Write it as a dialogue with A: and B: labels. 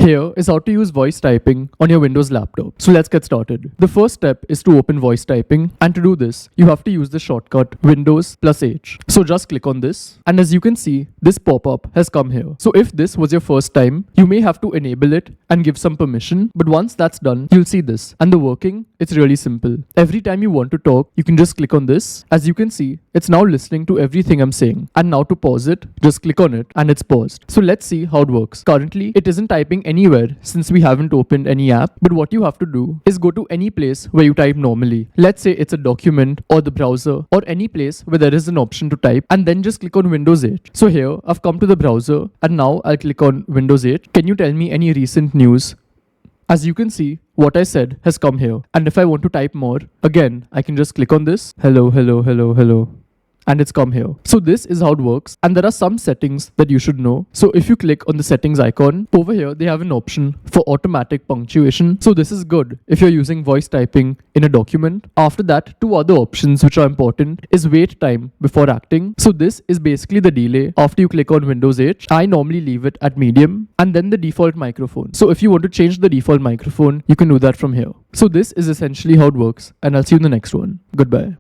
A: Here is how to use voice typing on your Windows laptop. So let's get started. The first step is to open voice typing, and to do this, you have to use the shortcut Windows plus H. So just click on this, and as you can see, this pop-up has come here. So if this was your first time, you may have to enable it and give some permission, but once that's done, you'll see this. And the working, it's really simple. Every time you want to talk, you can just click on this. As you can see, it's now listening to everything I'm saying. And now to pause it, just click on it and it's paused. So let's see how it works. Currently, it isn't typing anywhere since we haven't opened any app. But what you have to do is go to any place where you type normally. Let's say it's a document or the browser or any place where there is an option to type, and then just click on Windows 8. So here I've come to the browser and now I'll click on Windows 8. Can you tell me any recent news? As you can see, what I said has come here. And if I want to type more, again, I can just click on this. Hello, hello, hello, hello. And it's come here. So this is how it works. And there are some settings that you should know. So if you click on the settings icon, over here, they have an option for automatic punctuation. So this is good if you're using voice typing in a document. After that, two other options which are important is wait time before acting. So this is basically the delay after you click on Windows 8. I normally leave it at medium, and then the default microphone. So if you want to change the default microphone, you can do that from here. So this is essentially how it works, and I'll see you in the next one. Goodbye.